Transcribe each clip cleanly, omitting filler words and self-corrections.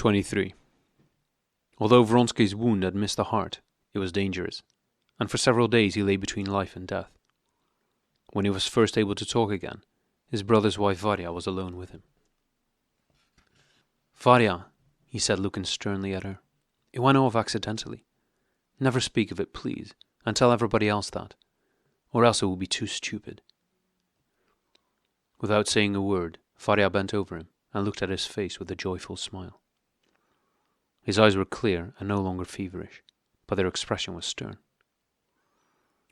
23. Although Vronsky's wound had missed the heart, it was dangerous, and for several days he lay between life and death. When he was first able to talk again, his brother's wife Varya was alone with him. "Varya," he said, looking sternly at her, "it went off accidentally. Never speak of it, please, and tell everybody else that, or else it will be too stupid." Without saying a word, Varya bent over him and looked at his face with a joyful smile. His eyes were clear and no longer feverish, but their expression was stern.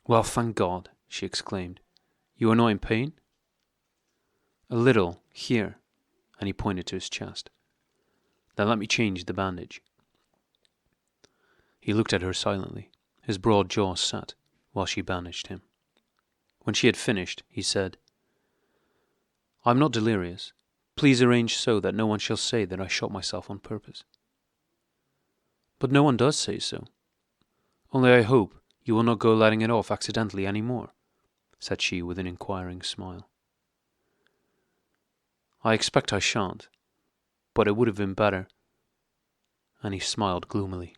"Well, thank God," she exclaimed. "You are not in pain?" "A little, here," and he pointed to his chest. "Then let me change the bandage." He looked at her silently, his broad jaw set, while she bandaged him. When she had finished, he said, "I am not delirious. Please arrange so that no one shall say that I shot myself on purpose." "But no one does say so. Only I hope you will not go letting it off accidentally any more," said she with an inquiring smile. "I expect I shan't, but it would have been better," and he smiled gloomily.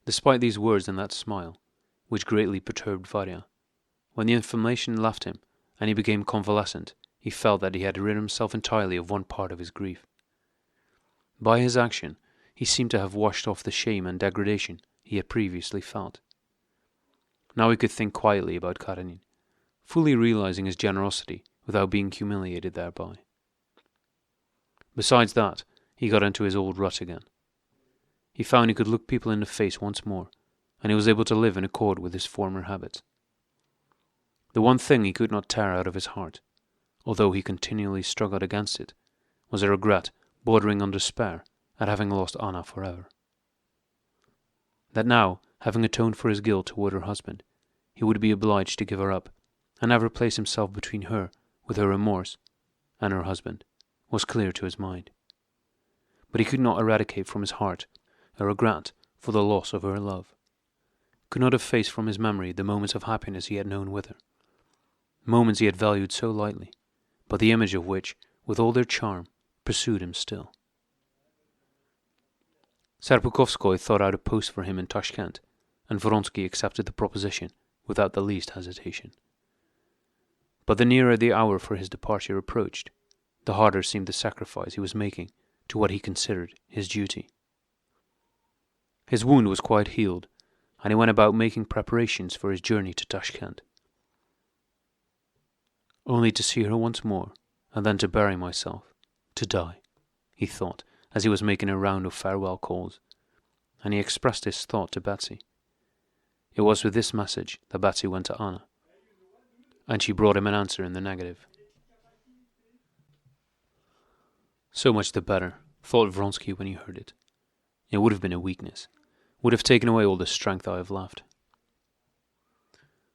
Despite these words and that smile, which greatly perturbed Varya, when the inflammation left him and he became convalescent, he felt that he had rid himself entirely of one part of his grief. By his action, he seemed to have washed off the shame and degradation he had previously felt. Now he could think quietly about Karenina, fully realizing his generosity without being humiliated thereby. Besides that, he got into his old rut again. He found he could look people in the face once more, and he was able to live in accord with his former habits. The one thing he could not tear out of his heart, although he continually struggled against it, was a regret bordering on despair at having lost Anna forever. That now, having atoned for his guilt toward her husband, he would be obliged to give her up, and ever place himself between her, with her remorse, and her husband, was clear to his mind. But he could not eradicate from his heart a regret for the loss of her love, could not efface from his memory the moments of happiness he had known with her, moments he had valued so lightly, but the image of which, with all their charm, pursued him still. Serpukhowskoy thought out a post for him in Tashkent, and Vronsky accepted the proposition without the least hesitation. But the nearer the hour for his departure approached, the harder seemed the sacrifice he was making to what he considered his duty. His wound was quite healed, and he went about making preparations for his journey to Tashkent. "Only to see her once more, and then to bury myself, to die," he thought, as he was making a round of farewell calls, and he expressed his thought to Betsy. It was with this message that Betsy went to Anna, and she brought him an answer in the negative. So much the better, thought Vronsky when he heard it. It would have been a weakness, would have taken away all the strength I have left.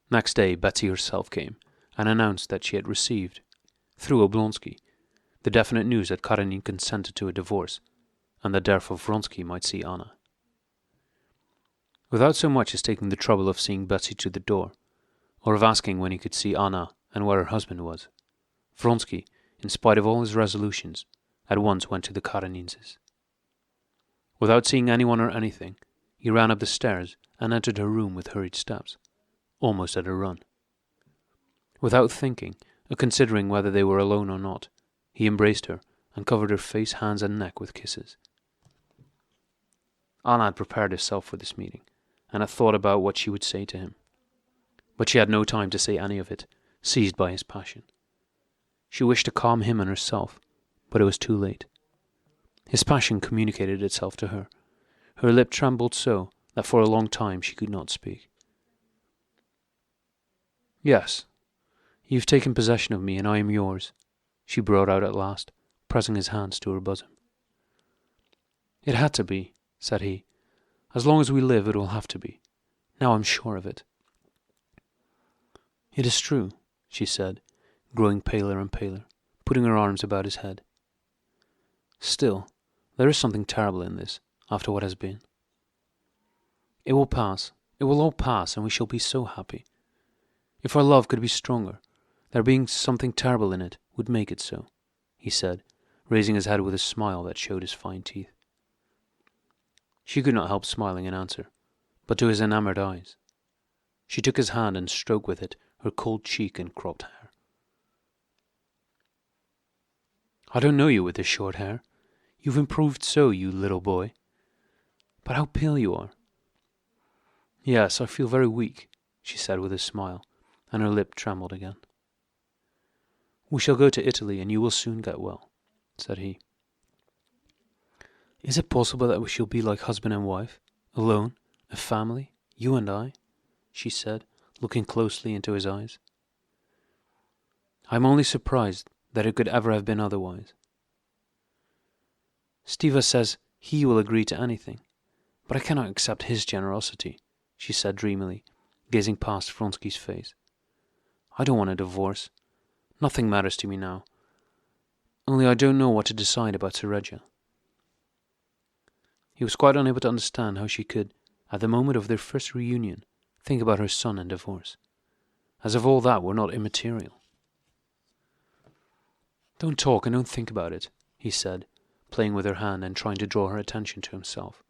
Next day Betsy herself came and announced that she had received, through Oblonsky, the definite news that Karenina consented to a divorce, and that therefore Vronsky might see Anna. Without so much as taking the trouble of seeing Betsy to the door, or of asking when he could see Anna and where her husband was, Vronsky, in spite of all his resolutions, at once went to the Kareninses. Without seeing anyone or anything, he ran up the stairs and entered her room with hurried steps, almost at a run. Without thinking, or considering whether they were alone or not, he embraced her and covered her face, hands and neck with kisses. Anna had prepared herself for this meeting, and had thought about what she would say to him. But she had no time to say any of it, seized by his passion. She wished to calm him and herself, but it was too late. His passion communicated itself to her. Her lip trembled so that for a long time she could not speak. "Yes, you've taken possession of me, and I am yours," she brought out at last, pressing his hands to her bosom. "It had to be," said he. "As long as we live, it will have to be. Now I'm sure of it." "It is true," she said, growing paler and paler, putting her arms about his head. "Still, there is something terrible in this, after what has been. It will pass, it will all pass, and we shall be so happy. If our love could be stronger, there being something terrible in it would make it so," he said, raising his head with a smile that showed his fine teeth. She could not help smiling in answer, but to his enamoured eyes. She took his hand and stroked with it her cold cheek and cropped hair. "I don't know you with this short hair. You've improved so, you little boy. But how pale you are." "Yes, I feel very weak," she said with a smile, and her lip trembled again. "We shall go to Italy, and you will soon get well," said he. "Is it possible that we shall be like husband and wife, alone, a family, you and I?" she said, looking closely into his eyes. "I am only surprised that it could ever have been otherwise. Stiva says he will agree to anything, but I cannot accept his generosity," she said dreamily, gazing past Vronsky's face. "I don't want a divorce. Nothing matters to me now. Only I don't know what to decide about Sergeja." He was quite unable to understand how she could, at the moment of their first reunion, think about her son and divorce, as if all that were not immaterial. "Don't talk and don't think about it," he said, playing with her hand and trying to draw her attention to himself.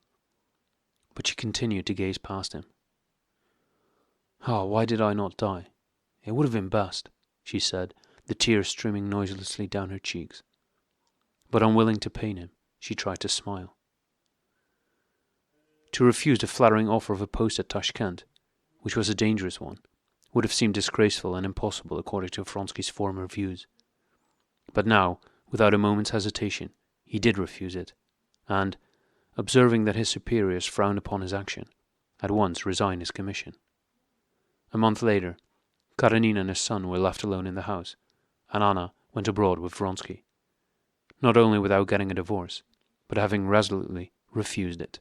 But she continued to gaze past him. "Ah, why did I not die? It would have been best," she said, the tears streaming noiselessly down her cheeks. But unwilling to pain him, she tried to smile. To refuse the flattering offer of a post at Tashkent, which was a dangerous one, would have seemed disgraceful and impossible according to Vronsky's former views. But now, without a moment's hesitation, he did refuse it, and, observing that his superiors frowned upon his action, at once resigned his commission. A month later, Karenina and her son were left alone in the house, and Anna went abroad with Vronsky, not only without getting a divorce, but having resolutely refused it.